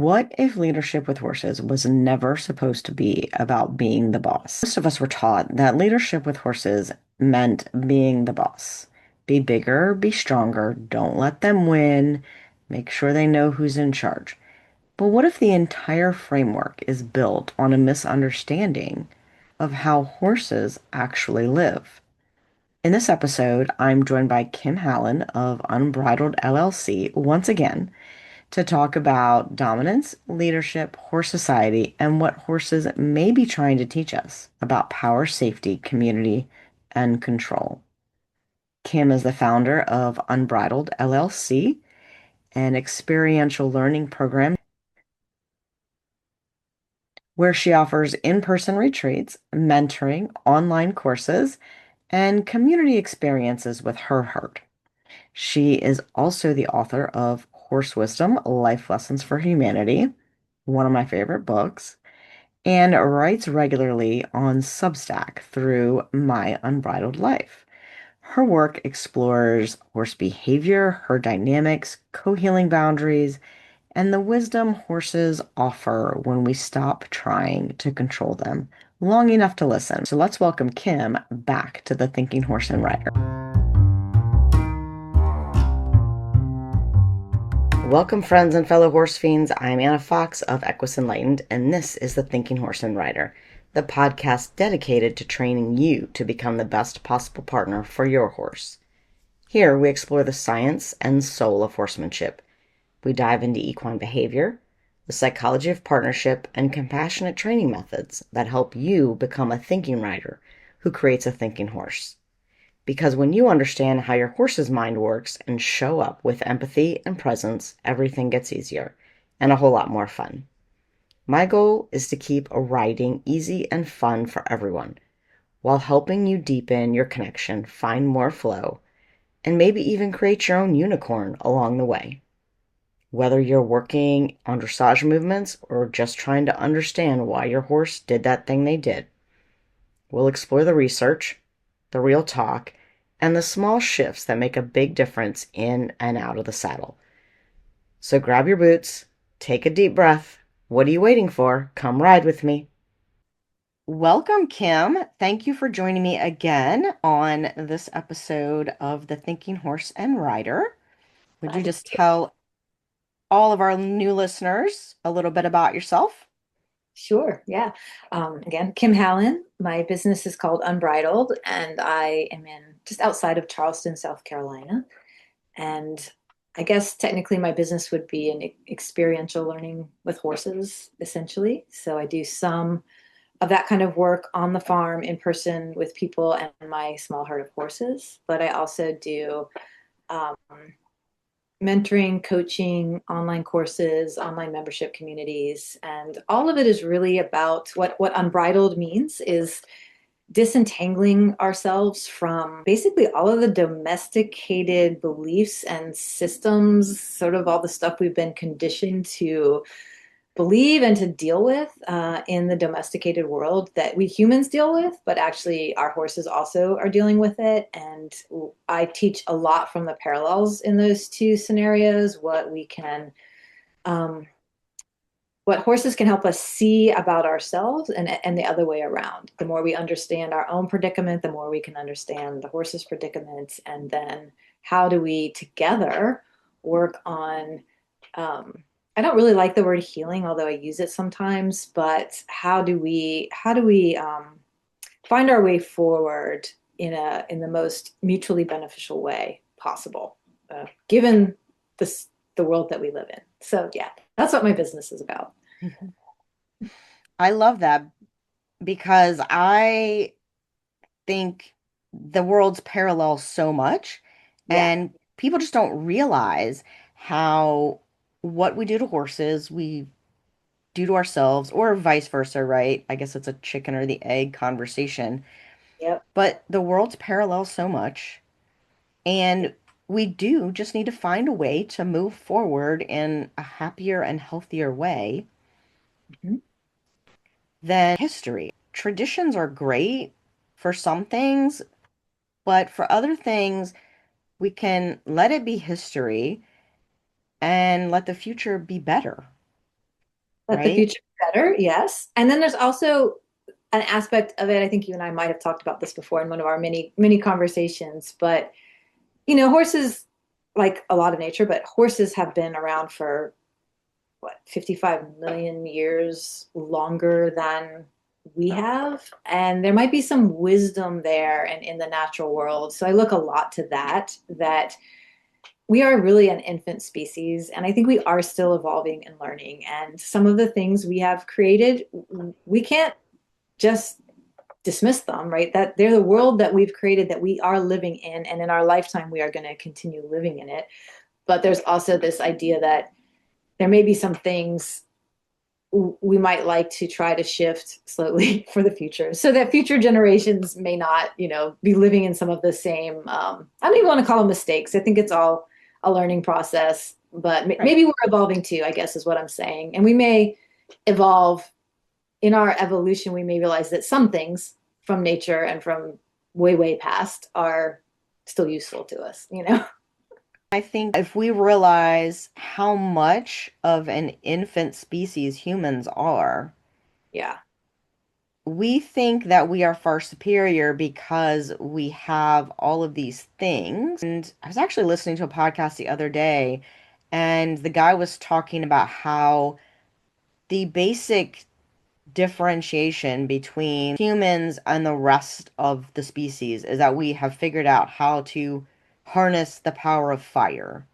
What if leadership with horses was never supposed to be about being the boss? Most of us were taught that leadership with horses meant being the boss. Be bigger, be stronger, don't let them win, make sure they know who's in charge. But what if the entire framework is built on a misunderstanding of how horses actually live? In this episode, I'm joined by Kim Hallin of Unbridled LLC once again to talk about dominance, leadership, horse society, and what horses may be trying to teach us about power, safety, community, and control. Kim is the founder of Unbridled LLC, an experiential learning program where she offers in-person retreats, mentoring, online courses, and community experiences with her herd. She is also the author of Horse Wisdom: Life Lessons for Humanity, one of my favorite books, and writes regularly on Substack through My Unbridled Life. Her work explores horse behavior, herd dynamics, co-healing boundaries, and the wisdom horses offer when we stop trying to control them long enough to listen. So let's welcome Kim back to the Thinking Horse and Rider. Welcome, friends and fellow horse fiends. I'm Anna Fox of Equus Enlightened, and this is the Thinking Horse and Rider, the podcast dedicated to training you to become the best possible partner for your horse. Here, we explore the science and soul of horsemanship. We dive into equine behavior, the psychology of partnership, and compassionate training methods that help you become a thinking rider who creates a thinking horse. Because when you understand how your horse's mind works and show up with empathy and presence, everything gets easier and a whole lot more fun. My goal is to keep riding easy and fun for everyone, while helping you deepen your connection, find more flow, and maybe even create your own unicorn along the way. Whether you're working on dressage movements or just trying to understand why your horse did that thing they did, we'll explore the research, the real talk, and the small shifts that make a big difference in and out of the saddle. So grab your boots, take a deep breath. What are you waiting for? Come ride with me. Welcome, Kim. Thank you for joining me again on this episode of the Thinking Horse and Rider. Would you just tell all of our new listeners a little bit about yourself? Sure, yeah. Again, Kim Hallin. My business is called Unbridled, and I am in just outside of Charleston, South Carolina. And I guess technically my business would be an experiential learning with horses, essentially. So I do some of that kind of work on the farm in person with people and my small herd of horses. But I also do um, mentoring, coaching, online courses, online membership communities, and all of it is really about what unbridled means is disentangling ourselves from basically all of the domesticated beliefs and systems, sort of all the stuff we've been conditioned to believe and to deal with in the domesticated world that we humans deal with, but actually our horses also are dealing with it. And I teach a lot from the parallels in those two scenarios, um, what horses can help us see about ourselves and the other way around. The more we understand our own predicament, the more we can understand the horse's predicament. And then how do we together work on I don't really like the word healing, although I use it sometimes, but how do we find our way forward in the most mutually beneficial way possible, given the world that we live in. So yeah, that's what my business is about. I love that because I think the worlds parallel so much, Yeah. and people just don't realize how what we do to horses, we do to ourselves, or vice versa, right? I guess it's a chicken or the egg conversation, Yep. but the worlds parallel so much, and we do just need to find a way to move forward in a happier and healthier way Mhm. than history. Traditions are great for some things, but for other things, we can let it be history and let the future be better. Let the right? future be better, yes. And then there's also an aspect of it. I think you and I might have talked about this before in one of our many conversations, but horses, like a lot of nature, but horses have been around for what, 55 million years longer than we have. And there might be some wisdom there and in the natural world. So I look a lot to that we are really an infant species. And I think we are still evolving and learning. And some of the things we have created, we can't just dismiss them, right? That they're the world that we've created that we are living in. And in our lifetime, we are going to continue living in it. But there's also this idea that there may be some things we might like to try to shift slowly for the future so that future generations may not, be living in some of the same, I don't even want to call them mistakes. I think it's all a learning process, but Right. maybe we're evolving too, I guess is what I'm saying. And we may evolve in our evolution. We may realize that some things from nature and from way past are still useful to us. I think if we realize how much of an infant species humans are, Yeah. we think that we are far superior because we have all of these things. And I was actually listening to a podcast the other day, and the guy was talking about how the basic differentiation between humans and the rest of the species is that we have figured out how to harness the power of fire.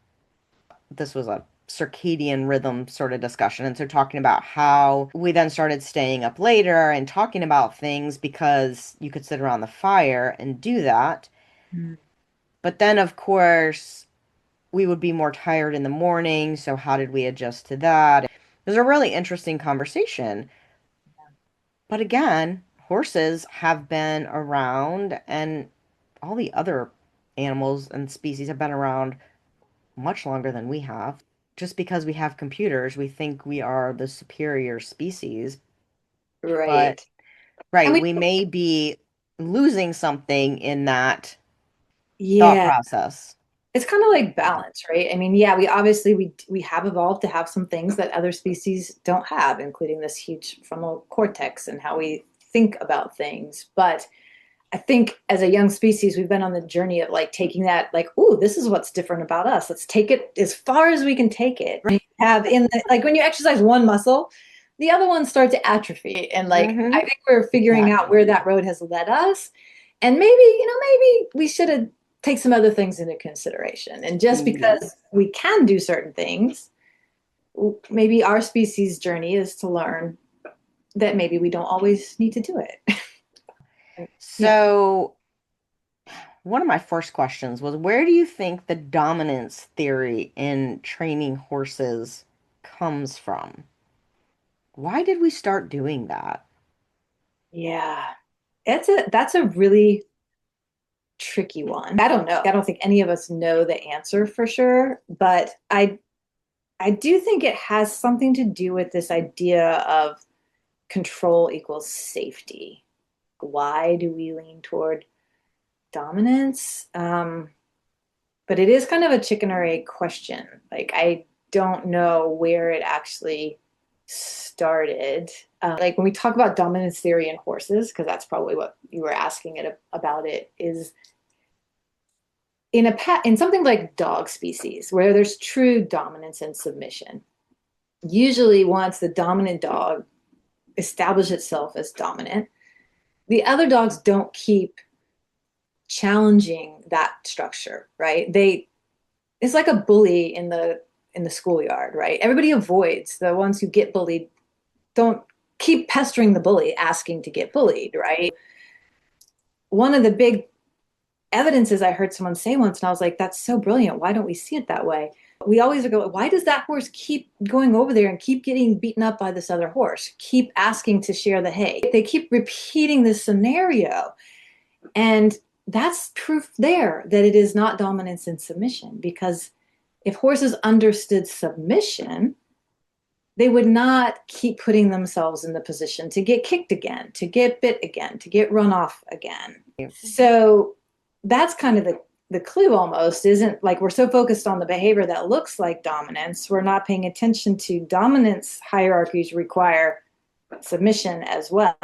This was a circadian rhythm sort of discussion. And so talking about how we then started staying up later and talking about things because you could sit around the fire and do that. Mm. But then, of course, we would be more tired in the morning. So how did we adjust to that? It was a really interesting conversation. But again, horses have been around, and all the other animals and species have been around much longer than we have. Just because we have computers, we think we are the superior species. But, Right. And right, we, we may be losing something in that thought yeah, process. it's kind of like balance, right? I mean, yeah, we have evolved to have some things that other species don't have, including this huge frontal cortex and how we think about things. But I think as a young species, we've been on the journey of like taking that, like, oh, this is what's different about us. Let's take it as far as we can take it. Right. Have in the, like when you exercise one muscle, the other ones start to atrophy. And like I Mm-hmm. think we're figuring out Exactly. where that road has led us. And maybe we should have take some other things into consideration. And just Yeah. because we can do certain things, maybe our species journey is to learn that maybe we don't always need to do it. Yeah. So, one of my first questions was, where do you think the dominance theory in training horses comes from? Why did we start doing that? Yeah. That's a really tricky one. I don't know. I don't think any of us know the answer for sure, but I do think it has something to do with this idea of control equals safety. Why do we lean toward dominance? But it is kind of a chicken or egg question. Like I don't know where it actually started. Like when we talk about dominance theory in horses, because that's probably what you were asking it about, it is in something like dog species where there's true dominance and submission. Usually, once the dominant dog establishes itself as dominant, the other dogs don't keep challenging that structure, right? It's like a bully in the schoolyard, right? Everybody avoids the ones who get bullied. Don't keep pestering the bully, asking to get bullied, right? One of the big evidences I heard someone say once, and I was like, that's so brilliant. Why don't we see it that way? We always go, why does that horse keep going over there and keep getting beaten up by this other horse? Keep asking to share the hay. They keep repeating this scenario. And that's proof there that it is not dominance and submission. Because if horses understood submission, they would not keep putting themselves in the position to get kicked again, to get bit again, to get run off again. So that's kind of the clue almost isn't like we're so focused on the behavior that looks like dominance, we're not paying attention to dominance hierarchies require submission as well.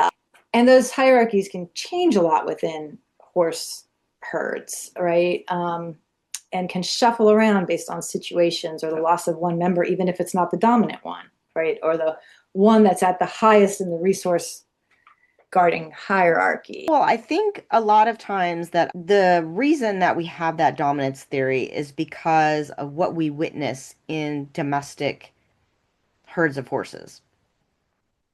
And those hierarchies can change a lot within horse herds, right? And can shuffle around based on situations or the loss of one member, even if it's not the dominant one, right? Or the one that's at the highest in the resource guarding hierarchy. Well, I think a lot of times that the reason that we have that dominance theory is because of what we witness in domestic herds of horses.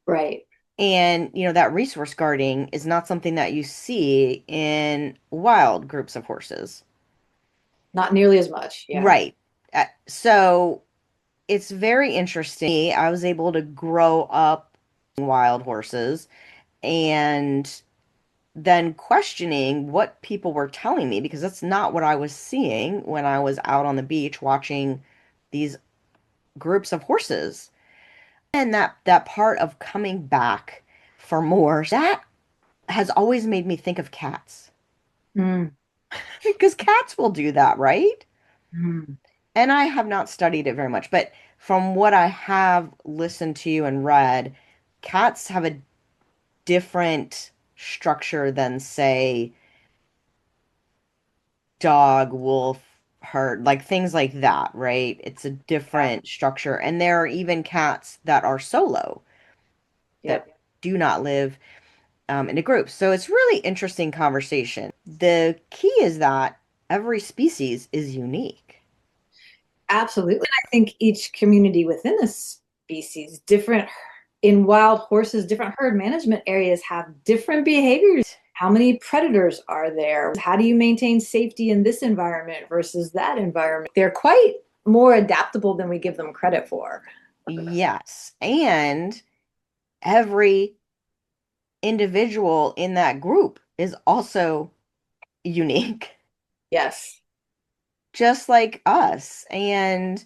Right. And, that resource guarding is not something that you see in wild groups of horses. Not nearly as much. Yeah. Right. So it's very interesting. I was able to grow up wild horses and then questioning what people were telling me because that's not what I was seeing when I was out on the beach watching these groups of horses. And that part of coming back for more, that has always made me think of cats. Mm. Because cats will do that, right? Mm. And I have not studied it very much, but from what I have listened to and read, cats have a different structure than, say, dog, wolf, herd, like things like that, right? It's a Yeah. different structure. And there are even cats that are solo that Yep. do not live in a group. So it's really interesting conversation. The key is that every species is unique. Absolutely. And I think each community within a species, different in wild horses, different herd management areas have different behaviors. How many predators are there? How do you maintain safety in this environment versus that environment? They're quite more adaptable than we give them credit for. Yes. And every individual in that group is also unique, Yes. just like us. And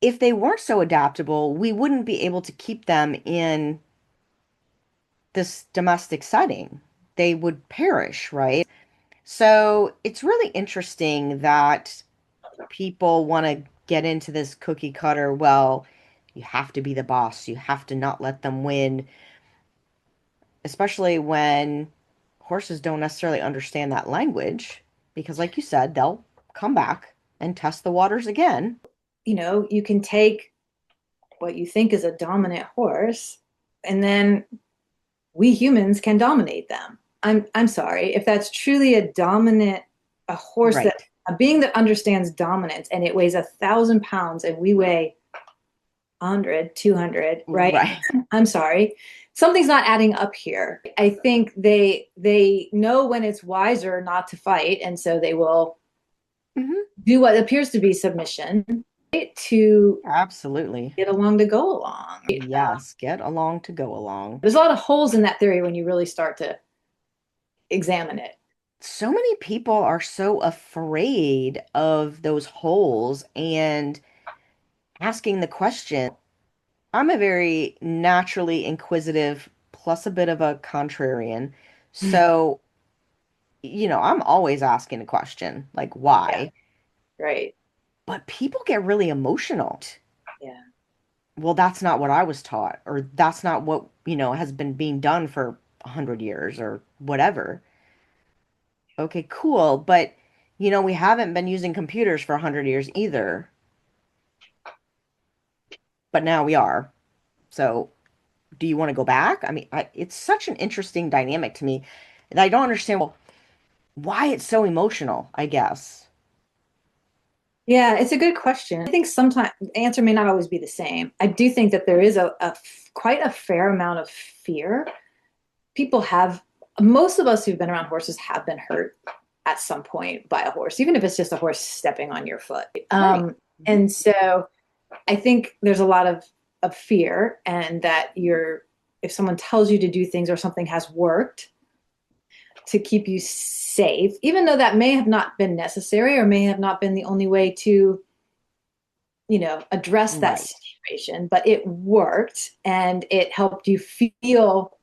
if they weren't so adaptable, we wouldn't be able to keep them in this domestic setting. They would perish, right? So it's really interesting that people want to get into this cookie cutter. Well, you have to be the boss, you have to not let them win, especially when horses don't necessarily understand that language. Because, like you said, they'll come back and test the waters again. You can take what you think is a dominant horse and then we humans can dominate them. I'm sorry if that's truly a horse that Right. a being that understands dominance and it weighs 1,000 pounds and we weigh 100, 200, right? Right. I'm sorry. Something's not adding up here. I think they know when it's wiser not to fight, and so they will Hmm. do what appears to be submission, right, to Absolutely. get along to go along. Yes. Get along to go along. There's a lot of holes in that theory when you really start to examine it. So many people are so afraid of those holes and asking the question. I'm a very naturally inquisitive, plus a bit of a contrarian. So, I'm always asking a question, like, Yeah, why? right. But people get really emotional. Yeah. Well, that's not what I was taught, or that's not what, has been being done for 100 years or whatever. Okay, cool. But, we haven't been using computers for 100 years either, but now we are. So, do you want to go back? I mean, it's such an interesting dynamic to me that I don't understand why it's so emotional, I guess. Yeah, it's a good question. I think sometimes the answer may not always be the same. I do think that there is quite a fair amount of fear. People have, most of us who've been around horses have been hurt at some point by a horse, even if it's just a horse stepping on your foot. Right. Mhm. And so I think there's a lot of fear, and that if someone tells you to do things or something has worked to keep you safe, even though that may have not been necessary or may have not been the only way to, address that Right. situation, but it worked and it helped you feel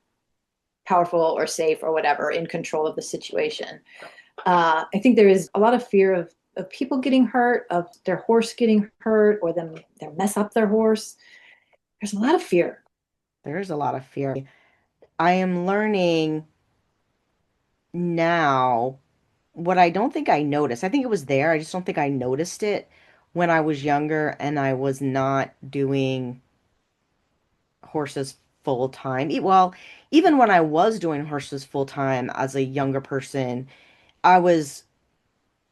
powerful or safe or whatever in control of the situation. I think there is a lot of fear of people getting hurt, of their horse getting hurt, or them they mess up their horse. There's a lot of fear. There's a lot of fear. I am learning now what I don't think I noticed. I think it was there. I just don't think I noticed it when I was younger and I was not doing horses full time. Well, even when I was doing horses full time as a younger person, I was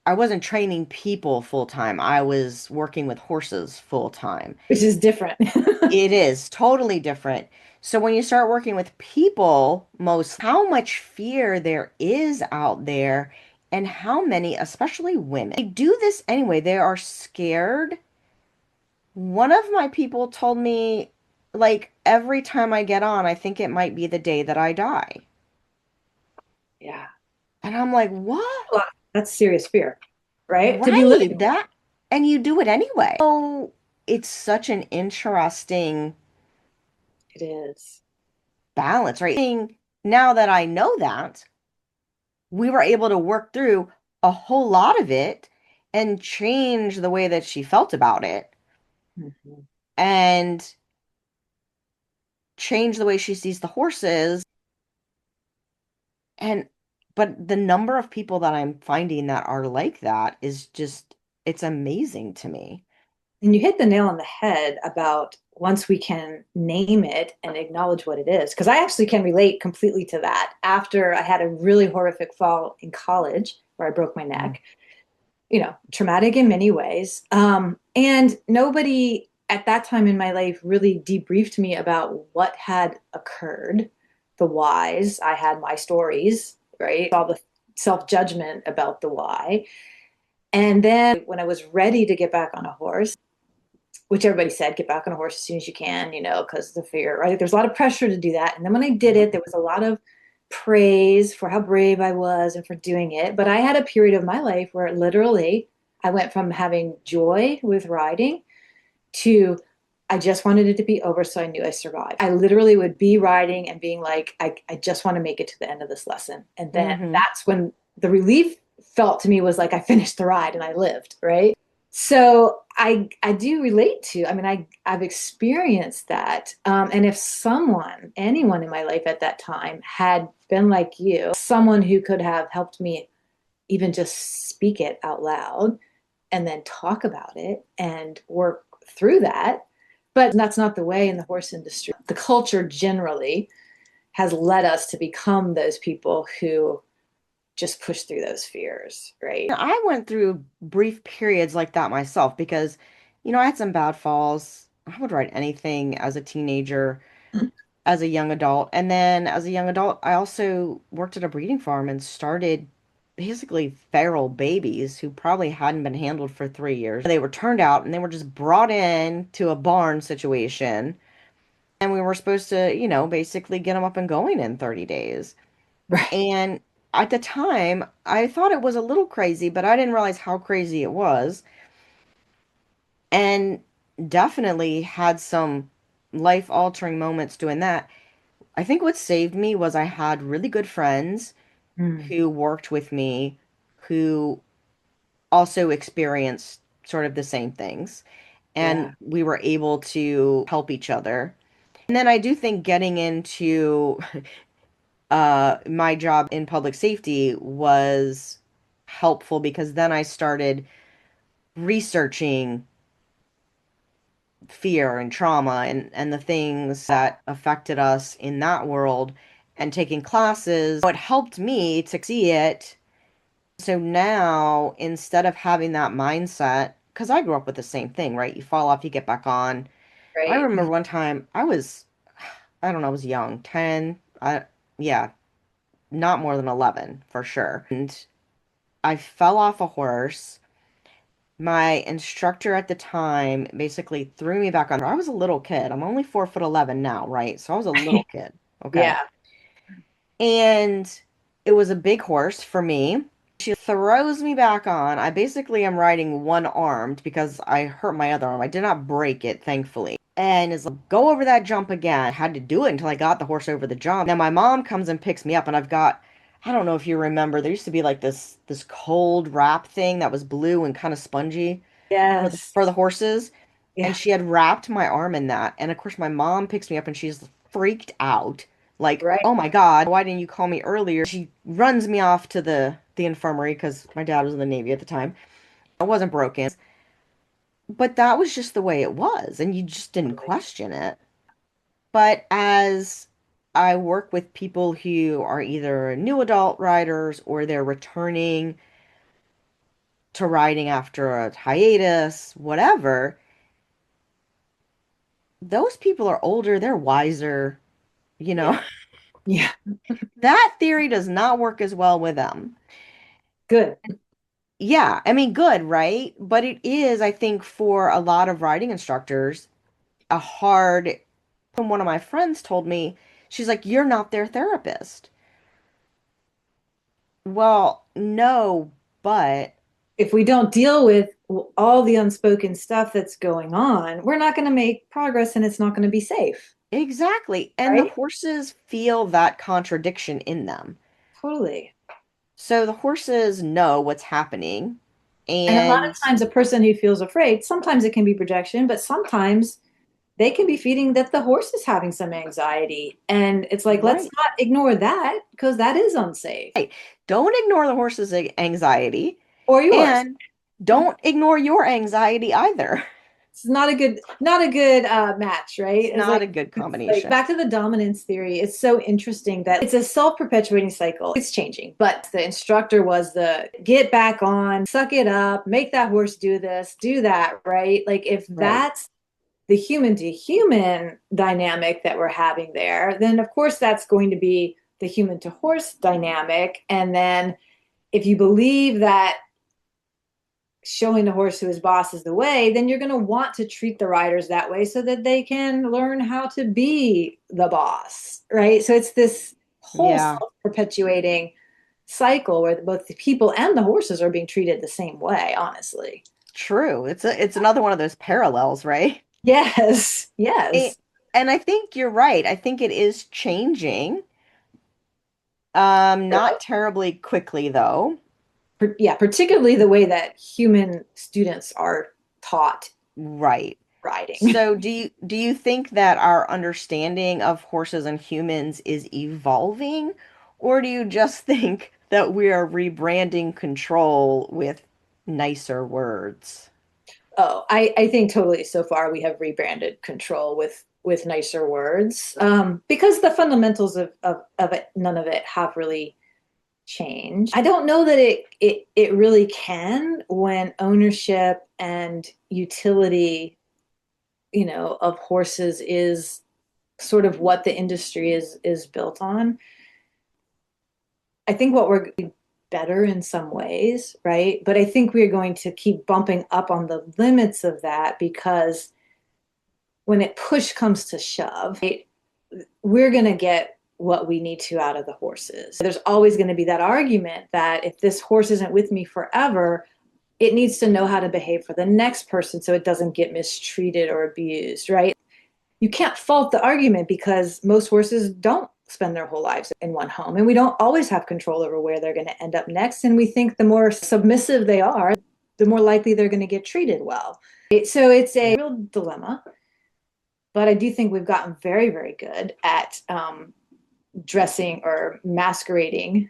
I wasn't training people full time. I was working with horses full time. Which is different. It is totally different. So when you start working with people, most how much fear there is out there and how many, especially women, they do this anyway. They are scared. One of my people told me, like, every time I get on, I think it might be the day that I die. Yeah. And I'm like, what? Well, that's serious fear, right? To be Right, living with. that, and you do it anyway. So it's such an interesting It is. balance, right? Now that I know that, we were able to work through a whole lot of it and change the way that she felt about it Mhm. and change the way she sees the horses. And but the number of people that I'm finding that are like that is just, it's amazing to me. And you hit the nail on the head about once we can name it and acknowledge what it is. Because I actually can relate completely to that. After I had a really horrific fall in college where I broke my Mhm. neck, traumatic in many ways. And nobody at that time in my life really debriefed me about what had occurred, the whys. I had my stories, right? All the self judgment about the why. And then when I was ready to get back on a horse, which everybody said, get back on a horse as soon as you can, because of the fear, right? There's a lot of pressure to do that. And then when I did it, there was a lot of praise for how brave I was and for doing it. But I had a period of my life where literally I went from having joy with riding to I just wanted it to be over so I knew I survived. I literally would be riding and being like, I just want to make it to the end of this lesson. And then Hmm. that's when the relief felt to me was like I finished the ride and I lived, right? So I do relate to, I mean, I've experienced that. And if anyone in my life at that time had been like you, someone who could have helped me even just speak it out loud and then talk about it and work through that. But that's not the way in the horse industry. The culture generally has led us to become those people who just push through those fears, right? I went through brief periods like that myself because, I had some bad falls. I would ride anything as a teenager, as a young adult. And then as a young adult, I also worked at a breeding farm and started basically feral babies who probably hadn't been handled for 3 years. They were turned out and they were just brought in to a barn situation. And we were supposed to, basically get them up and going in 30 days. Right. And at the time, I thought it was a little crazy, but I didn't realize how crazy it was. And definitely had some life-altering moments doing that. I think what saved me was I had really good friends Mm, who worked with me who also experienced sort of the same things. And yeah. we were able to help each other. And then I do think getting into my job in public safety was helpful because then I started researching fear and trauma and the things that affected us in that world and taking classes. It helped me to see it. So now, instead of having that mindset, because I grew up with the same thing, right? You fall off, you get back on. I Right. remember one time I don't know, I was young, 10, yeah, not more than 11 for sure. And I fell off a horse. My instructor at the time basically threw me back on. I was a little kid. I'm only 4'11" now, right? So I was a little kid. Okay. Yeah. And it was a big horse for me. She throws me back on. I basically am riding one armed because I hurt my other arm. I did not break it, thankfully. And is like, go over that jump again. I had to do it until I got the horse over the jump. Then my mom comes and picks me up, and I don't know if you remember, there used to be like this cold wrap thing that was blue and kind of spongy for the Yes. horses, and Yeah. she had wrapped my arm in that. And of course, my mom picks me up and she's freaked out, like, Right. "Oh my God, why didn't you call me earlier?" She runs me off to the infirmary because my dad was in the Navy at the time. I wasn't broken, but that was just the way it was, and you just didn't question it. But as I work with people who are either new adult riders or they're returning to riding after a hiatus, whatever, those people are older, they're wiser, you know. Yeah. Yeah. That theory does not work as well with them. Good. Yeah, I mean, good, right? But it is, I think, for a lot of riding instructors, a hard. One of my friends told me, she's like, "You're not their therapist." Well, no, but If we don't deal with all the unspoken stuff that's going on, we're not going to make progress and it's not going to be safe, exactly. And the right? horses feel that contradiction in them. Totally. So the horses know what's happening. And a lot of And times, a person who feels afraid, sometimes it can be projection, but sometimes they can be feeding that the horse is having some anxiety. And it's like, let's right, not ignore that because that is unsafe. don't ignore the horse's anxiety Or yours. and don't ignore your anxiety either. It's not a good match, It's right? not a good It's like combination. back to the dominance theory. It's so interesting that it's a self-perpetuating cycle. It's changing, but the instructor was the get back on, suck it up, make that horse do this, do that, right? Like if Right. that's the human to human dynamic that we're having there, then of course that's going to be the human to horse dynamic. And then if you believe that showing the horse who his boss is the way, then you're going to want to treat the riders that way so that they can learn how to be the boss, right? So it's this whole Yeah, self-perpetuating cycle where both the people and the horses are being treated the same way, honestly. true. It's another one of those parallels, right? Yes, A- yes. And I think you're right. I think it is changing. Not terribly quickly though. Yeah, particularly the way that human students are taught Right. riding. So do you think that our understanding of horses and humans is evolving, or do you just think that we are rebranding control with nicer words? Oh, I think totally so far we have rebranded control with nicer words because the fundamentals of it, none of it have really changed. I don't know that it really can when ownership and utility, of horses is sort of what the industry is built on. I think what we're better in some ways, right? But I think we're going to keep bumping up on the limits of that because when it push comes to shove, right, we're going to get what we need to out of the horses. There's always going to be that argument that if this horse isn't with me forever, it needs to know how to behave for the next person so it doesn't get mistreated or abused, right? You can't fault the argument because most horses don't spend their whole lives in one home and we don't always have control over where they're going to end up next, and we think the more submissive they are, the more likely they're going to get treated well. So it's a Yeah. real dilemma, but I do think we've gotten very, very good at dressing or masquerading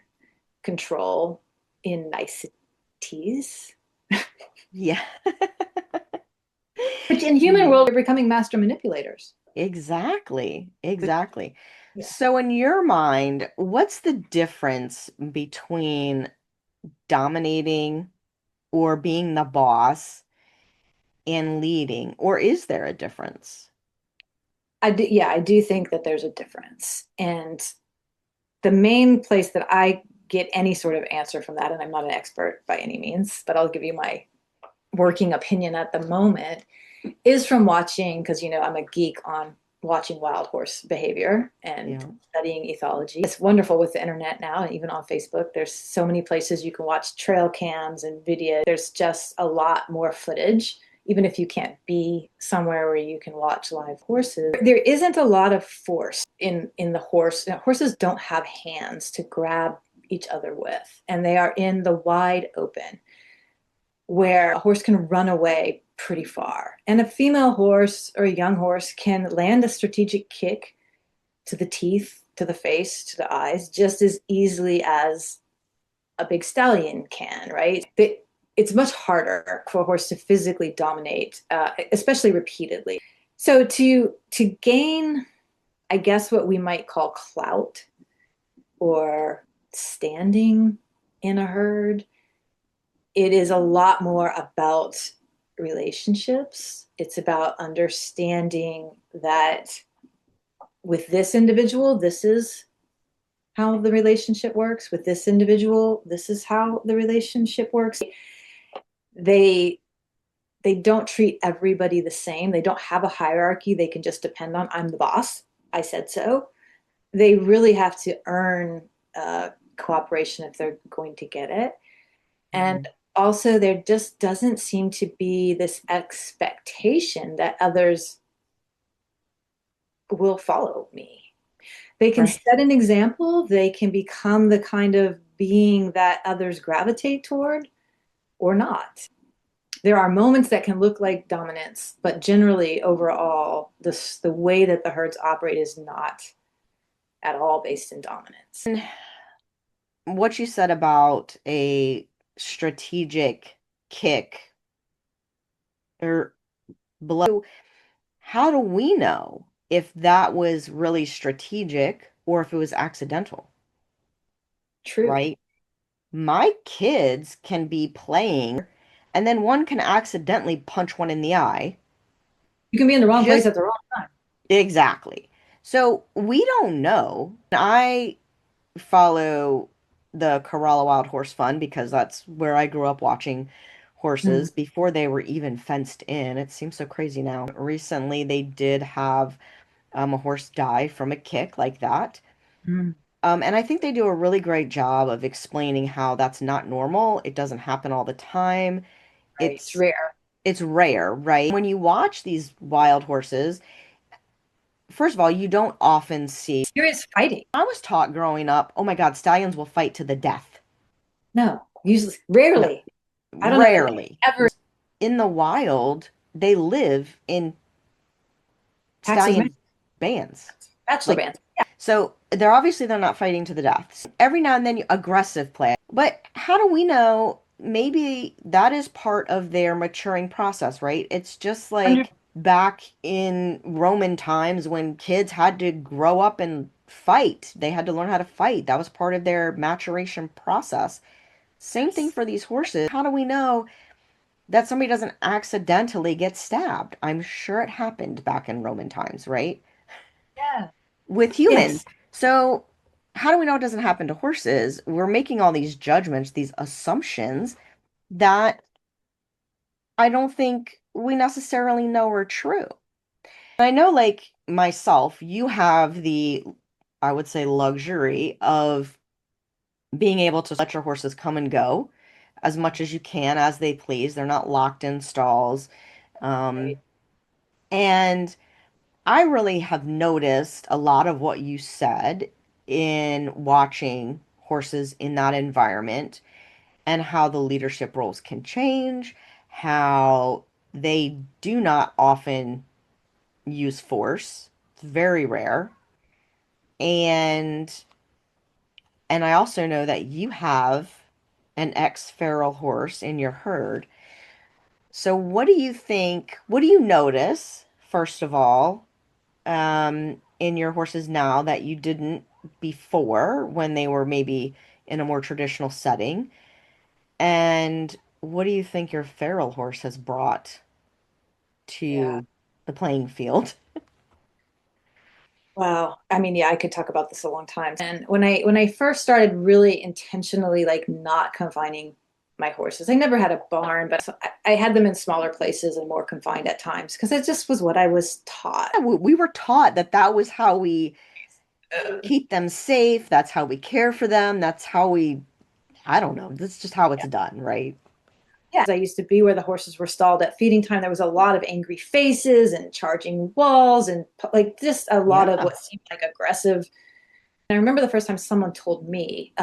control in niceties. Yeah. Which in human Yeah. world, we're becoming master manipulators. Exactly. But Exactly. yeah, So in your mind, what's the difference between dominating or being the boss and leading, or is there a difference? I do think that there's a difference. And the main place that I get any sort of answer from that, and I'm not an expert by any means, but I'll give you my working opinion at the moment, is from watching, because I'm a geek on watching wild horse behavior and Yeah. studying ethology. It's wonderful with the internet now, and even on Facebook, there's so many places you can watch trail cams and video. There's just a lot more footage, even if you can't be somewhere where you can watch live horses. There isn't a lot of force in the horse. Horses don't have hands to grab each other with, and they are in the wide open where a horse can run away pretty far. And a female horse or a young horse can land a strategic kick to the teeth, to the face, to the eyes, just as easily as a big stallion can, right? It's much harder for a horse to physically dominate, especially repeatedly. So to gain, I guess, what we might call clout or standing in a herd, it is a lot more about relationships. It's about understanding that with this individual, this is how the relationship works. With this individual, this is how the relationship works. They they don't treat everybody the same. They don't have a hierarchy they can just depend on. I'm the boss. I said so. They really have to earn cooperation if they're going to get it. And also, there just doesn't seem to be this expectation that others will follow me. They can Right. set an example, they can become the kind of being that others gravitate toward or not. There are moments that can look like dominance, but generally, overall, the way that the herds operate is not at all based in dominance. And what you said about a strategic kick or blow, how do we know if that was really strategic or if it was accidental, True. right? My kids can be playing and then one can accidentally punch one in the eye. You can be in the wrong place Just at the wrong time. exactly. So we don't know. I follow the Corolla Wild Horse Fund because that's where I grew up watching Mm, horses before they were even fenced in. It seems so crazy now. Recently, they did have a horse die from a kick like that. mm, And I think they do a really great job of explaining how that's not normal. It doesn't happen all the time. right. It's It's rare. it's rare, right? When you watch these wild horses, first of all, you don't often see. Serious fighting. I was taught growing up, oh my God, stallions will fight to the death. No, usually, No, rarely. I don't know if rarely. ever In the wild, they live in Pax's stallion bands. bachelor Like, band. so they're not fighting to the death. Every now and then, aggressive play. But how do we know? Maybe that is part of their maturing process, right? It's just like back in Roman times when kids had to grow up and fight. They had to learn how to fight. That was part of their maturation process. Same thing Yes. for these horses. How do we know that somebody doesn't accidentally get stabbed? I'm sure it happened back in Roman times, right? Yeah. With Yes. humans. So, how do we know it doesn't happen to horses? We're making all these judgments, these assumptions that I don't think we necessarily know are true. I know, like myself, you have the, I would say, luxury of being able to let your horses come and go as much as you can as they please. They're not locked in stalls. Right. Um, and I really have noticed a lot of what you said in watching horses in that environment and how the leadership roles can change, how they do not often use force. It's very rare. And I also know that you have an ex-feral horse in your herd. So what do you think, what do you notice, first of all, in your horses now that you didn't before when they were maybe in a more traditional setting? And what do you think your feral horse has brought Yeah. to the playing field? Wow. I mean, yeah, I could talk about this a long time. And when I first started really intentionally like not confining my horses, I never had a barn, but I had them in smaller places and more confined at times because it just was what I was taught. Yeah, we were taught that that was how we keep them safe. That's how we care for them. That's how we, I don't know. That's just how it's done, right? Yeah, I used to be where the horses were stalled at feeding time. There was a lot of angry faces and charging walls and like just a lot of Yeah. what seemed like aggressive. And I remember the first time someone told me,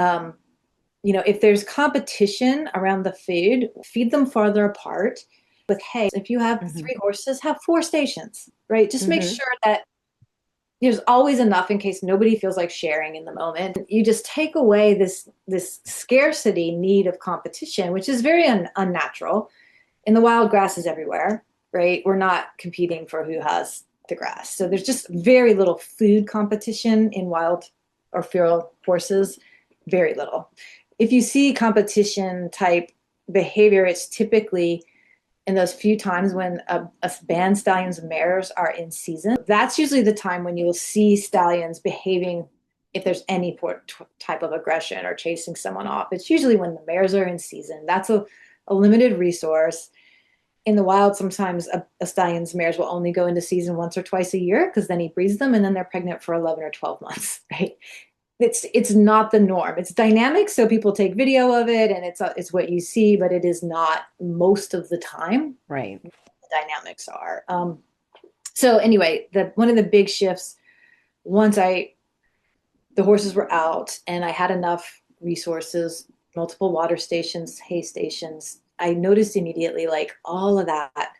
if there's competition around the food, feed them farther apart with hay. If you have Hmm. 3 horses, have 4 stations, right? Just make Hmm. sure that there's always enough in case nobody feels like sharing in the moment. You just take away this scarcity need of competition, which is very unnatural. In the wild, grass is everywhere, right? We're not competing for who has the grass. So there's just very little food competition in wild or feral horses, very little. If you see competition type behavior, it's typically in those few times when a band stallion's mares are in season. That's usually the time when you'll see stallions behaving if there's any type of aggression or chasing someone off. It's usually when the mares are in season. That's a limited resource. In the wild, sometimes a stallion's mares will only go into season once or twice a year because then he breeds them and then they're pregnant for 11 or 12 months, right? It's not the norm. It's dynamic, so people take video of it, and it's what you see, but it is not most of the time. Right. The dynamics are. So anyway, the one of the big shifts once the horses were out and I had enough resources, multiple water stations, hay stations, I noticed immediately like all of that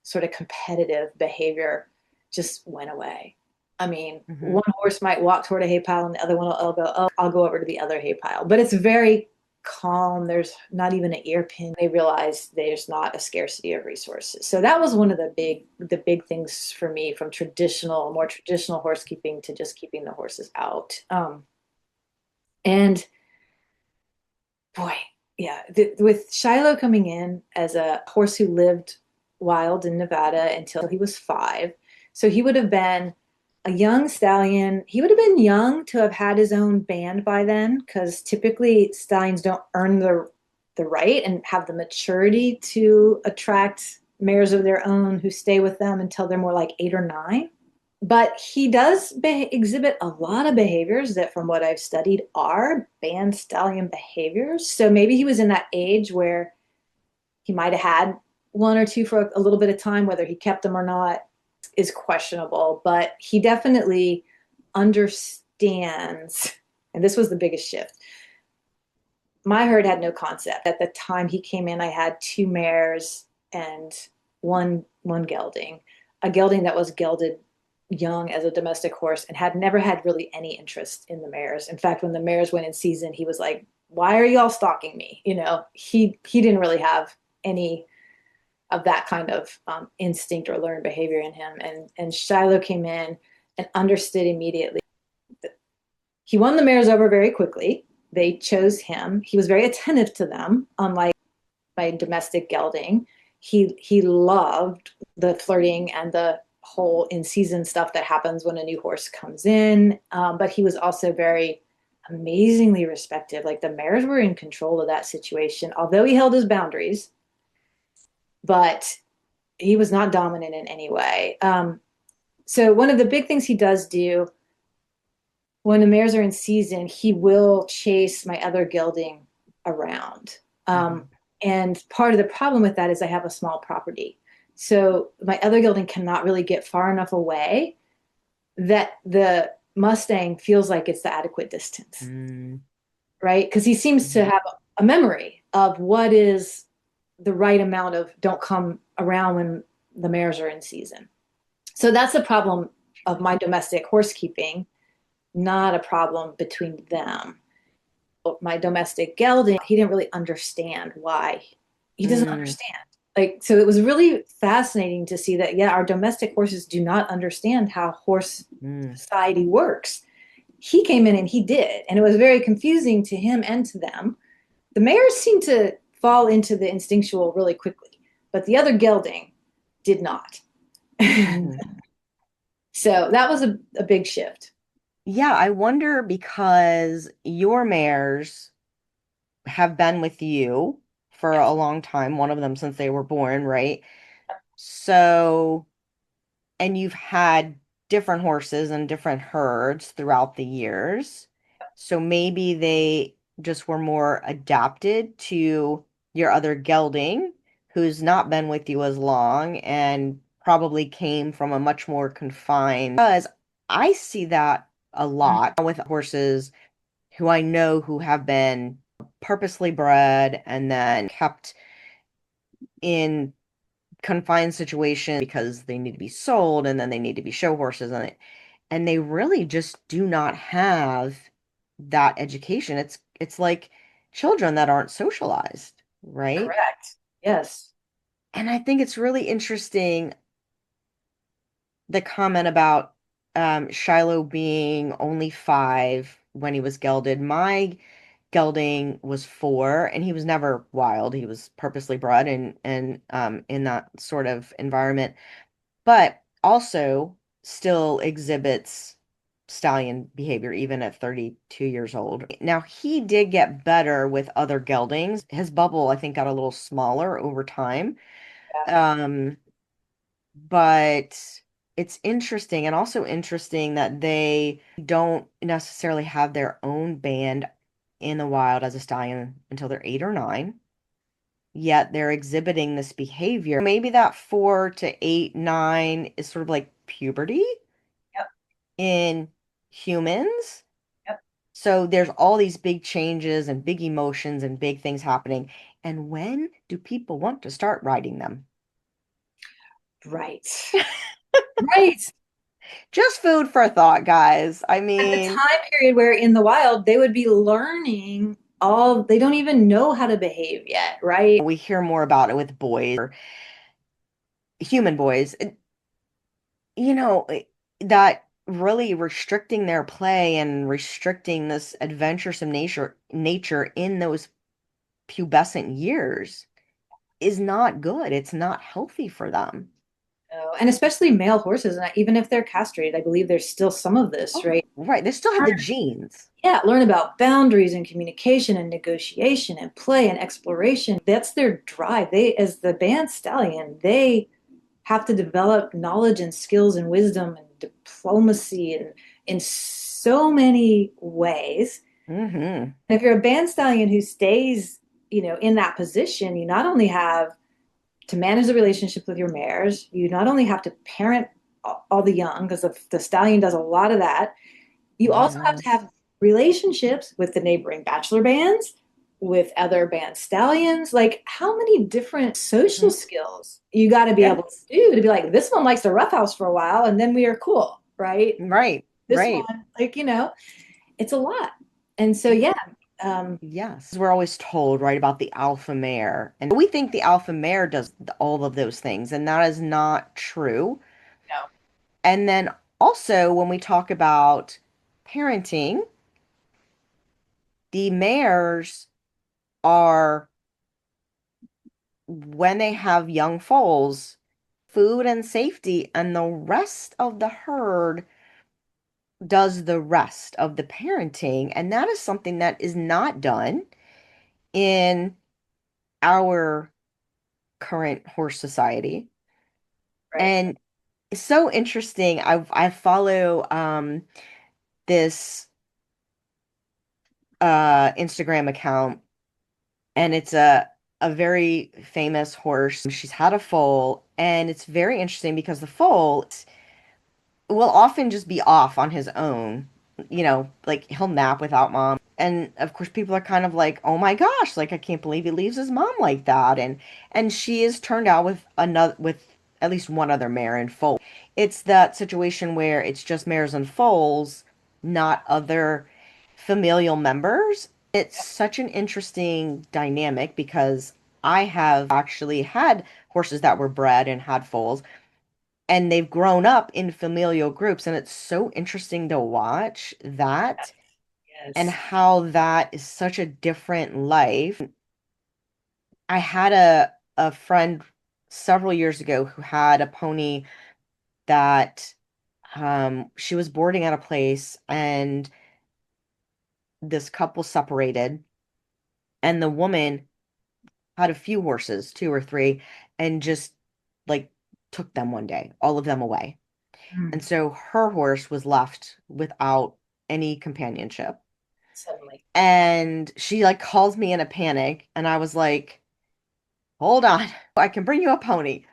sort of competitive behavior just went away. I mean, Hmm. one horse might walk toward a hay pile and the other one will go, oh, I'll go over to the other hay pile. But it's very calm. There's not even an ear pin. They realize there's not a scarcity of resources. So that was one of the big things for me from more traditional horse keeping to just keeping the horses out. And boy, yeah, with Shiloh coming in as a horse who lived wild in Nevada until he was 5. So he would have been a young stallion. He would have been young to have had his own band by then, because typically stallions don't earn the right and have the maturity to attract mares of their own who stay with them until they're more like 8 or 9. But he does exhibit a lot of behaviors that, from what I've studied, are band stallion behaviors. So maybe he was in that age where he might have had one or two for a little bit of time. Whether he kept them or not is questionable, but he definitely understands. And this was the biggest shift. My herd had no concept. At the time he came in, I had 2 mares and one gelding, a gelding that was gelded young as a domestic horse and had never had really any interest in the mares. In fact, when the mares went in season, he was like, "Why are y'all stalking me?" He didn't really have any of that kind of instinct or learned behavior in him. And Shiloh came in and understood immediately. He won the mares over very quickly. They chose him. He was very attentive to them, unlike my domestic gelding. He loved the flirting and the whole in season stuff that happens when a new horse comes in. But he was also very amazingly respected. Like the mares were in control of that situation, although he held his boundaries, but he was not dominant in any way. So one of the big things he does do when the mares are in season, he will chase my other gelding around. Hmm. And part of the problem with that is I have a small property. So my other gelding cannot really get far enough away that the Mustang feels like it's the adequate distance, Mm. right? Because he seems to Mhm. have a memory of what is the right amount of don't come around when the mares are in season. So that's the problem of my domestic horse keeping, not a problem between them. My domestic gelding, he didn't really understand why. He doesn't Mm. understand. Like, so it was really fascinating to see that, yeah, our domestic horses do not understand how horse Mm. society works. He came in and he did, and it was very confusing to him and to them. The mares seemed to fall into the instinctual really quickly, but the other gelding did not. Mhm. So that was a big shift. Yeah, I wonder because your mares have been with you for Yes. a long time, one of them since they were born, right? So, and you've had different horses and different herds throughout the years. So maybe they just were more adapted to your other gelding, who's not been with you as long and probably came from a much more confined. Because I see that a lot with horses who I know who have been purposely bred and then kept in confined situations because they need to be sold and then they need to be show horses and they really just do not have that education. It's like children that aren't socialized, right? Correct. Yes. And I think it's really interesting the comment about Shiloh being only 5 when he was gelded. My gelding was 4, and he was never wild. He was purposely bred and in that sort of environment, but also still exhibits stallion behavior even at 32 years old. Now, he did get better with other geldings. His bubble, I think, got a little smaller over time. Yeah. Um, but it's interesting and also interesting that they don't necessarily have their own band in the wild as a stallion until they're 8 or 9. Yet they're exhibiting this behavior. Maybe that 4 to 8, 9 is sort of like puberty Yep. in humans. Yep. So there's all these big changes and big emotions and big things happening. And when do people want to start riding them? Right. Right. Just food for thought, guys. I At the mean, time period where in the wild they would be learning all, they don't even know how to behave yet, right? we hear more about it with boys or human boys. You know, that really restricting their play and restricting this adventuresome nature in those pubescent years is not good. It's not healthy for them. Oh, and especially male horses, and even if they're castrated, I believe there's still some of this, Oh, right? right. They still have the genes. Yeah, learn about boundaries and communication and negotiation and play and exploration. That's their drive. They, as the band stallion, they have to develop knowledge and skills and wisdom and diplomacy and in so many ways. Hmm. And if you're a band stallion who stays, in that position, you not only have to manage the relationship with your mares, you not only have to parent all the young, because the stallion does a lot of that, you also have to Yes. have relationships with the neighboring bachelor bands, with other band stallions. Like, how many different social Mhm. skills you got to be able to Yes. do to be like, this one likes the roughhouse for a while, and then we are cool, right? Right. This Right. one, like, it's a lot. And so, yeah, um, Yes. We're always told, right, about the alpha mare. And we think the alpha mare does all of those things, and that is not true. no. And then also, when we talk about parenting, the mares are, when they have young foals, food and safety, and the rest of the herd does the rest of the parenting. And that is something that is not done in our current horse society. Right. And it's so interesting. I follow this Instagram account, and it's a very famous horse. She's had a foal, and it's very interesting because the foal will often just be off on his own. Like he'll nap without mom. And of course people are kind of like, "Oh my gosh, like I can't believe he leaves his mom like that." And she is turned out with at least one other mare and foal. It's that situation where it's just mares and foals, not other familial members. It's such an interesting dynamic because I have actually had horses that were bred and had foals, and they've grown up in familial groups, and it's so interesting to watch that and Yes. how that is such a different life. I had a friend several years ago who had a pony that she was boarding at a place, and this couple separated, and the woman had a few horses, 2 or 3, and just like took them one day, all of them away. And Mm, so her horse was left without any companionship. suddenly. And she like calls me in a panic, and I was like, "Hold on. I can bring you a pony."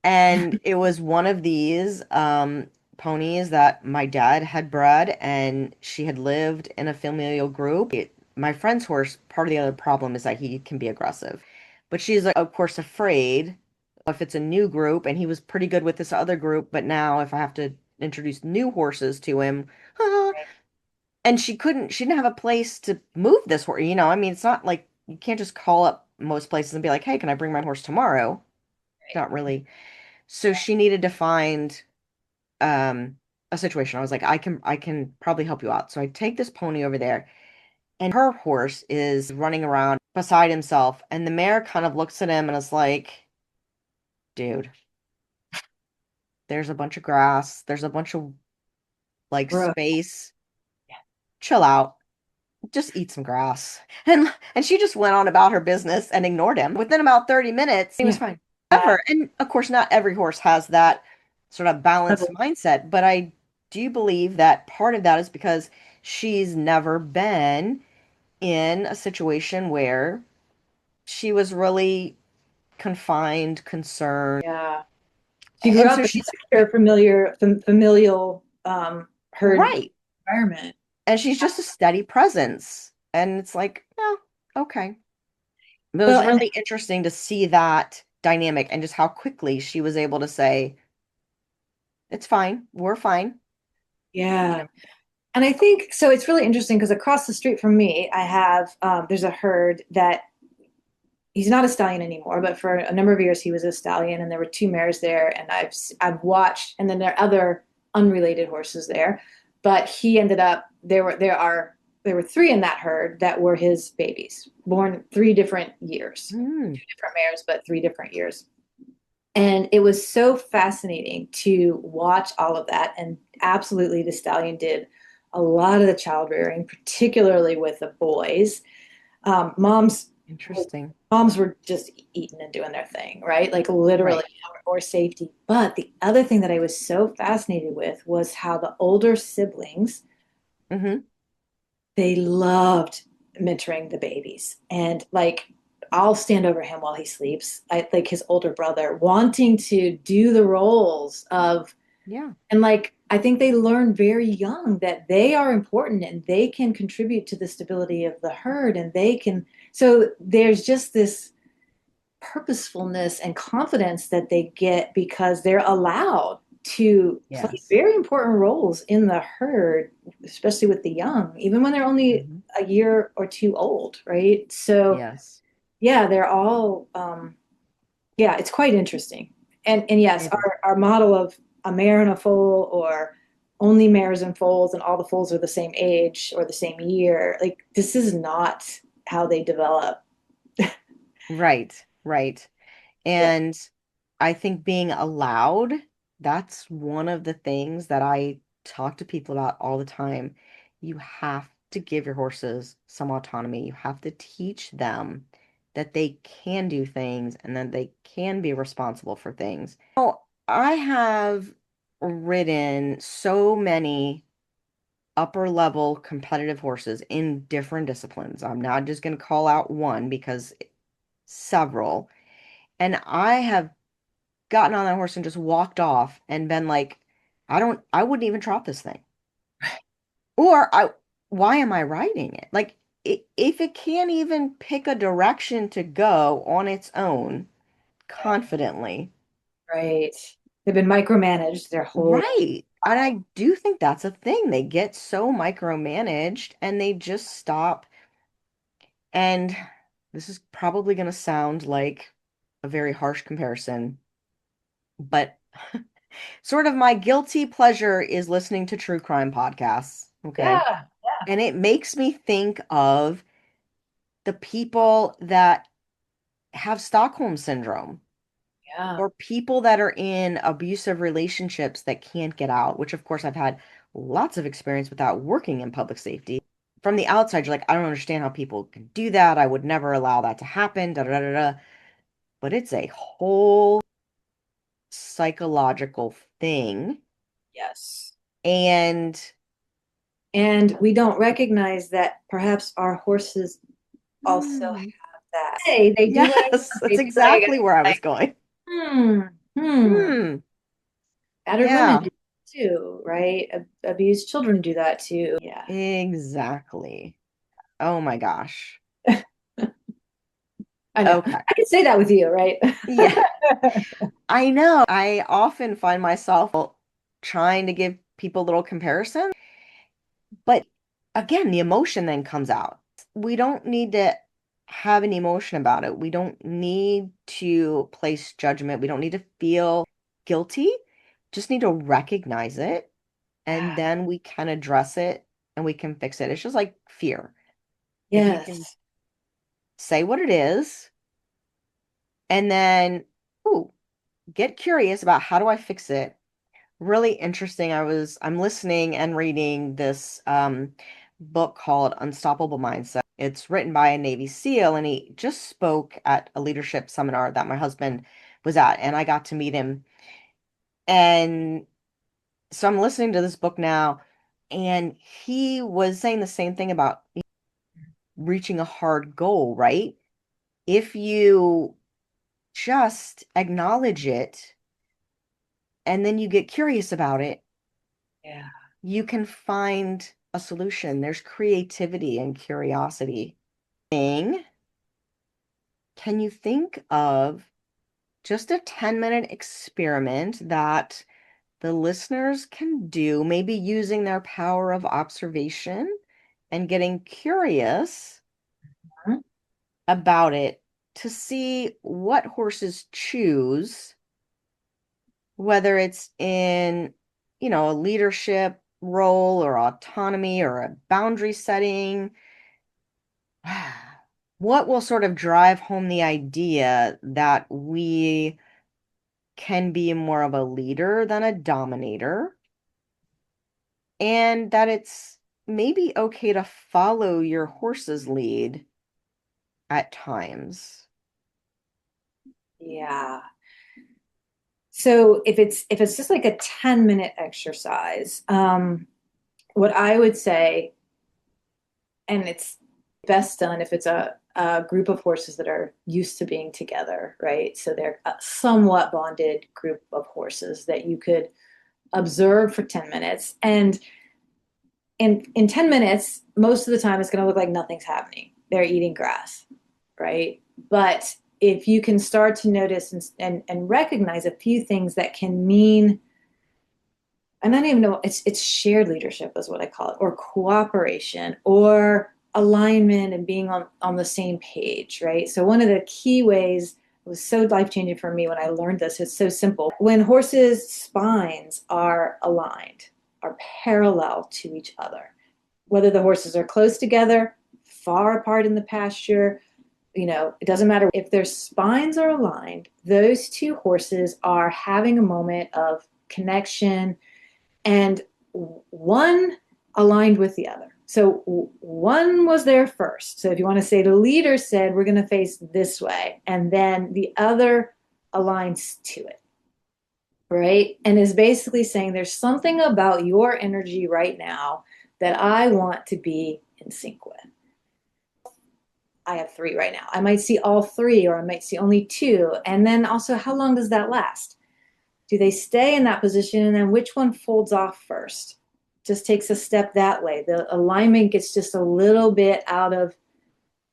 And it was one of these ponies that my dad had bred, and she had lived in a familial group. my friend's horse, part of the other problem is that he can be aggressive. But she's, of course, afraid if it's a new group, and he was pretty good with this other group, but now if I have to introduce new horses to him, Right. and she didn't have a place to move this horse. I mean, it's not like you can't just call up most places and be like, hey, can I bring my horse tomorrow? Not really. So she needed to find um a situation. I was like, I can probably help you out. So I take this pony over there, and her horse is running around beside himself, and the mare kind of looks at him and is like, dude, there's a bunch of grass, there's a bunch of like Right. space. Chill out. Just eat some grass. And she just went on about her business and ignored him. Within about 30 minutes, he was Yeah. fine. Ever. And of course, not every horse has that sort of balanced mindset, but I do believe that part of that is because she's never been in a situation where she was really confined, concerned. Yeah. She grew And up so in she's a familial herd right. environment. And she's just a steady presence. And it's like, oh, okay. But it was Well, and really interesting to see that dynamic and just how quickly she was able to say, it's fine, we're fine. You yeah. know, And I think so. It's really interesting because across the street from me, I have there's a herd that he's not a stallion anymore, but for a number of years he was a stallion, and there were two mares there, and I've watched, and then there are other unrelated horses there, but he ended up there were three in that herd that were his babies, born 3 different years, mm, two different mares, but 3 different years. And it was so fascinating to watch all of that. And absolutely, the stallion did a lot of the child rearing, particularly with the boys. Um, moms, interesting. moms were just eating and doing their thing, right? Like literally, Right. or safety. But the other thing that I was so fascinated with was how the older siblings, Hmm. they loved mentoring the babies. And like, I'll stand over him while he sleeps. I like his older brother wanting to do the roles of, Yeah. and like, I think they learn very young that they are important and they can contribute to the stability of the herd and they can. So there's just this purposefulness and confidence that they get because they're allowed to play Yes. very important roles in the herd, especially with the young, even when they're only Hmm. a year or two old, right? So Yes. yeah, they're all yeah, it's quite interesting. And yes, It is. our model of a mare and a foal or only mares and foals and all the foals are the same age or the same year, like this is not how they develop. Right. Right. Yeah. And I think being allowed, that's one of the things that I talk to people about all the time. You have to give your horses some autonomy. You have to teach them that they can do things and that they can be responsible for things. I have ridden so many upper level competitive horses in different disciplines. I'm not just going to call out one because several. And I have gotten on that horse and just walked off and been like, I wouldn't even trot this thing. Why am I riding it? Like, if it can't even pick a direction to go on its own confidently, Right. They've been micromanaged their whole right. And I do think that's a thing. They get so micromanaged and they just stop. And this is probably going to sound like a very harsh comparison, but sort of my guilty pleasure is listening to true crime podcasts. Okay. yeah, And it makes me think of the people that have Stockholm syndrome yeah, or people that are in abusive relationships that can't get out, which of course I've had lots of experience without working in public safety. From the outside, you're like, I don't understand how people can do that. I would never allow that to happen. Da, da, da, da. Da. But it's a whole psychological thing. yes. And And we don't recognize that perhaps our horses also hmm, have that. Hey, they do what I yes, they that's do what I got. exactly where I was Like, going. hmm, hmm. Hmm. Battered women Yeah, do that too, right? Abused children do that too. Yeah. exactly. Oh my gosh. I know. Okay. I can say that with you, right? Yeah, I know. I often find myself trying to give people little comparisons, but again, the emotion then comes out. We don't need to have an emotion about it. We don't need to place judgment. We don't need to feel guilty. Just need to recognize it, and Yeah. then we can address it and we can fix it. It's just like fear. If you can Yes. say what it is and then, ooh, get curious about how do I fix it. Really interesting. I'm listening and reading this book called Unstoppable Mindset. It's written by a Navy SEAL, and he just spoke at a leadership seminar that my husband was at, and I got to meet him. And so I'm listening to this book now, and he was saying the same thing about reaching a hard goal, right? If you just acknowledge it and then you get curious about it, Yeah. you can find a solution. There's creativity and curiosity. Can you think of just a 10-minute experiment that the listeners can do, maybe using their power of observation and getting curious about it to see what horses choose, whether it's in, a leadership role or autonomy or a boundary setting. What will sort of drive home the idea that we can be more of a leader than a dominator, and that it's maybe okay to follow your horse's lead at times? Yeah. So if it's just like a 10-minute exercise, what I would say, and it's best done if it's a group of horses that are used to being together, right? So they're a somewhat bonded group of horses that you could observe for 10 minutes. And in 10 minutes, most of the time it's going to look like nothing's happening. They're eating grass, right? But if you can start to notice and recognize a few things that can mean, and I don't even know, it's shared leadership is what I call it, or cooperation, or alignment and being on the same page, right? So one of the key ways, it was so life-changing for me when I learned this. It's so simple. When horses' spines are aligned, are parallel to each other, whether the horses are close together, far apart in the pasture, it doesn't matter if their spines are aligned, those two horses are having a moment of connection and one aligned with the other. So one was there first. So if you want to say the leader said, we're going to face this way, and then the other aligns to it, right? And is basically saying there's something about your energy right now that I want to be in sync with. I have three right now. I might see all three, or I might see only two. And then also, how long does that last? Do they stay in that position? And then which one folds off first? Just takes a step that way. The alignment gets just a little bit out of,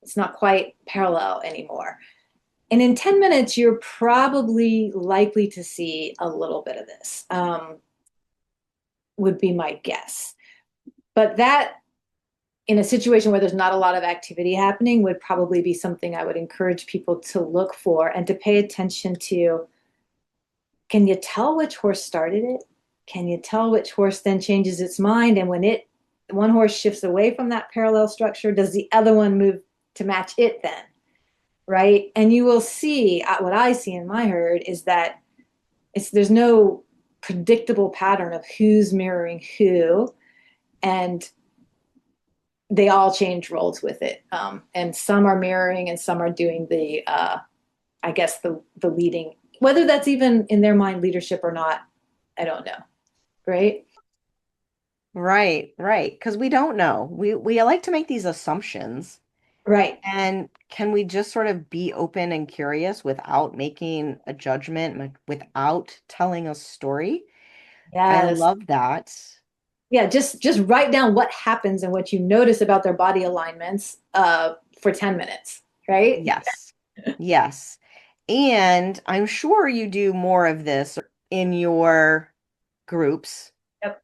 it's not quite parallel anymore. And in 10 minutes, you're probably likely to see a little bit of this, would be my guess. But that, in a situation where there's not a lot of activity happening, would probably be something I would encourage people to look for and to pay attention to. Can you tell which horse started it? Can you tell which horse then changes its mind? And when one horse shifts away from that parallel structure, does the other one move to match it then? Right? And you will see, what I see in my herd is that there's no predictable pattern of who's mirroring who, and they all change roles with it. And some are mirroring, and some are doing I guess the leading. Whether that's even in their mind leadership or not, I don't know. Right? Right, right. Because we don't know. We like to make these assumptions. Right. And can we just sort of be open and curious without making a judgment, like, without telling a story? I Yes. love that. Yeah, just write down what happens and what you notice about their body alignments for 10 minutes, right? Yes. Yes. And I'm sure you do more of this in your groups. Yep.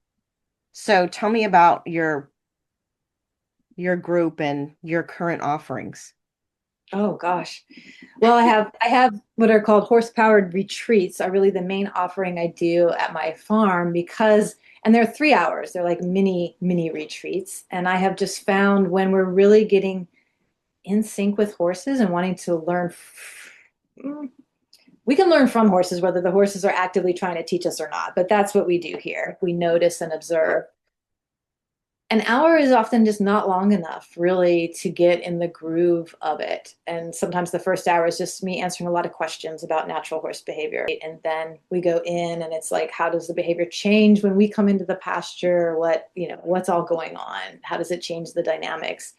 So tell me about your group and your current offerings. Oh gosh. Well, I have what are called horse-powered retreats are really the main offering I do at my farm because and they're 3 hours. They're like mini retreats. And I have just found when we're really getting in sync with horses and wanting to learn we can learn from horses whether the horses are actively trying to teach us or not, but that's what we do here. We notice and observe. An hour is often just not long enough really to get in the groove of it. And sometimes the first hour is just me answering a lot of questions about natural horse behavior. And then we go in and it's like, how does the behavior change when we come into the pasture? What's all going on? How does it change the dynamics?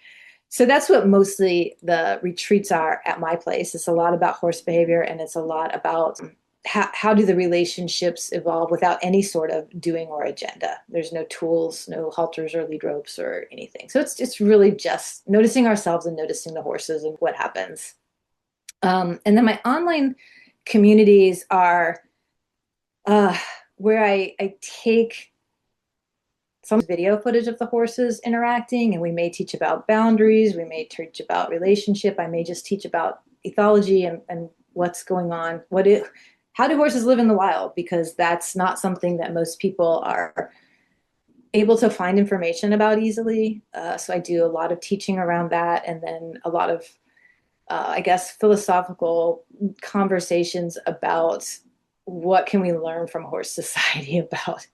So that's what mostly the retreats are at my place. It's a lot about horse behavior and it's a lot about how do the relationships evolve without any sort of doing or agenda. There's no tools, no halters or lead ropes or anything. So it's really just noticing ourselves and noticing the horses and what happens. And then my online communities are uh, where I take some video footage of the horses interacting, and we may teach about boundaries, we may teach about relationship, I may just teach about ethology and what's going on, how do horses live in the wild? Because that's not something that most people are able to find information about easily. So I do a lot of teaching around that, and then a lot of, I guess, philosophical conversations about what can we learn from horse society about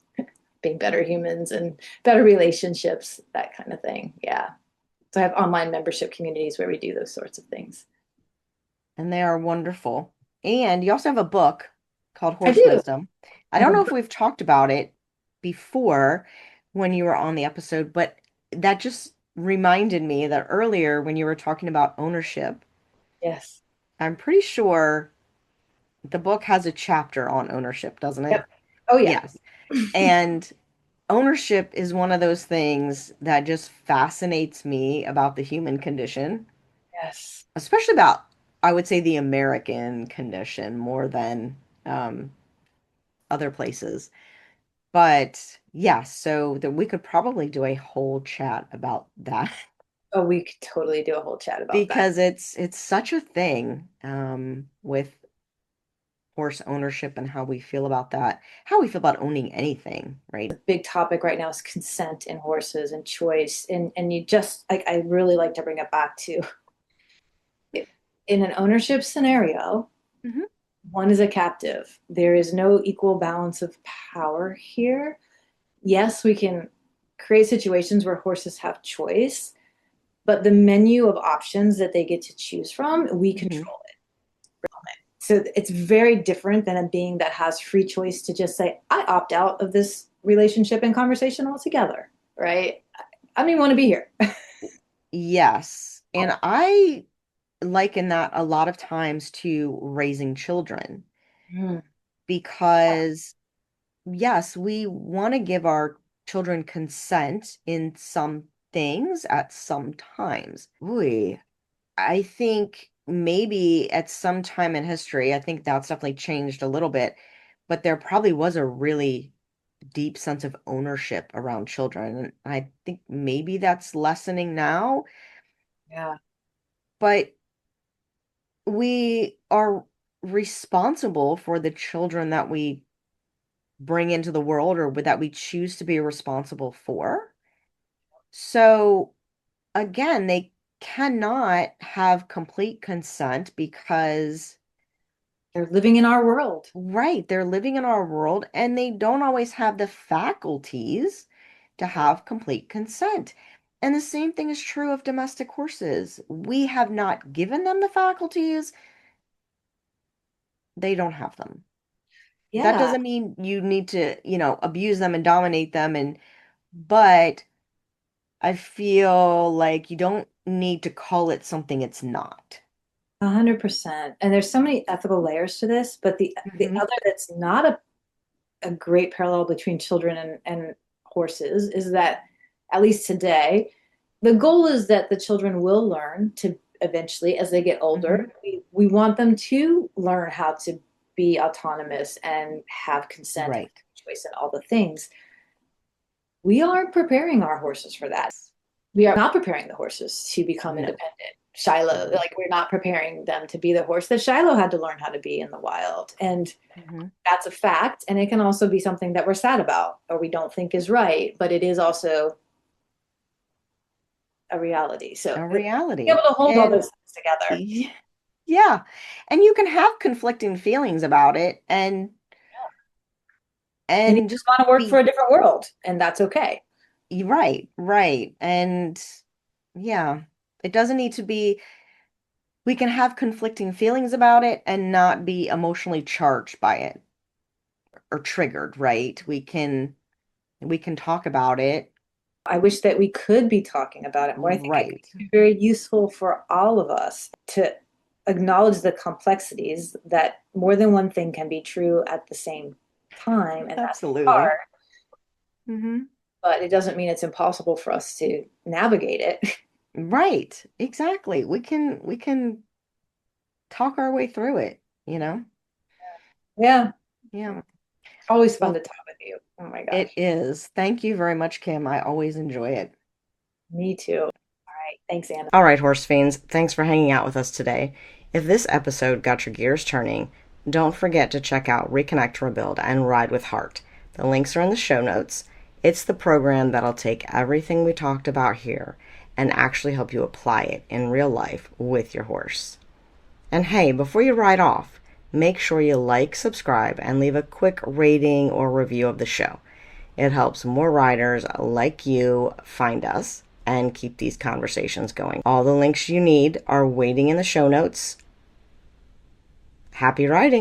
being better humans and better relationships, that kind of thing. Yeah. So I have online membership communities where we do those sorts of things. And they are wonderful. And you also have a book called I Horse do. Wisdom. I I have don't a know if we've talked about it before when you were on the episode, but that just reminded me that earlier when you were talking about ownership, yes. I'm pretty sure the book has a chapter on ownership, doesn't it? Yep. Oh yeah. Yes. And ownership is one of those things that just fascinates me about the human condition, Yes. especially about, I would say, the American condition more than um, other places. But yeah, so that we could probably do a whole chat about that Oh, we could totally do a whole chat about that. because it's such a thing with horse ownership and how we feel about that, how we feel about owning anything, right? Big topic right now is consent in horses and choice. And you just like I really like to bring it back to in an ownership scenario, Hmm. one is a captive. There is no equal balance of power here. Yes, we can create situations where horses have choice, but the menu of options that they get to choose from, we Hmm. control it. So it's very different than a being that has free choice to just say, I opt out of this relationship and conversation altogether, right? I don't even want to be here. Yes. And I liken that a lot of times to raising children Mm, because yes, we want to give our children consent in some things at some times. Ooh, I think maybe at some time in history, I think that's definitely changed a little bit, but there probably was a really deep sense of ownership around children. And I think maybe that's lessening now, yeah, but we are responsible for the children that we bring into the world or that we choose to be responsible for. So again, they cannot have complete consent because, they're living in our world. right, they're living in our world and they don't always have the faculties to have complete consent. And the same thing is true of domestic horses. We have not given them the faculties, they don't have them. That Yeah, doesn't mean you need to, abuse them and dominate them but I feel like you don't need to call it something it's not. 100%. And there's so many ethical layers to this, but the Hmm. other that's not a great parallel between children and horses is that, at least today, the goal is that the children will learn to eventually, as they get older, we want them to learn how to be autonomous and have consent and Right. choice and all the things. We aren't preparing our horses for that. We are not preparing the horses to become No. independent. Shiloh, like we're not preparing them to be the horse that Shiloh had to learn how to be in the wild. And that's a fact. And it can also be something that we're sad about or we don't think is right, but it is also a reality. So A be reality. able to hold all And those things together. yeah. And you can have conflicting feelings about it And you and just want to work for be a different world, and that's okay. right, right. And yeah, it doesn't need to be, we can have conflicting feelings about it and not be emotionally charged by it or triggered, right? We can talk about it. I wish that we could be talking about it more. I think it could Right. be very useful for all of us to acknowledge the complexities that more than one thing can be true at the same time, and that's Absolutely. hard, Hmm. but it doesn't mean it's impossible for us to navigate it. Right. Exactly. We can talk our way through it, you know? Yeah, Yeah. always fun to Well, talk with you. Oh my it gosh. is. Thank you very much, Kim. I always enjoy it. Me too. All right. Thanks, Anna. All right, horse fiends, thanks for hanging out with us today. If this episode got your gears turning, don't forget to check out Reconnect, Rebuild, and Ride with Heart. The links are in the show notes. It's the program that'll take everything we talked about here and actually help you apply it in real life with your horse. And hey, before you ride off, make sure you like, subscribe, and leave a quick rating or review of the show. It helps more riders like you find us and keep these conversations going. All the links you need are waiting in the show notes. Happy riding!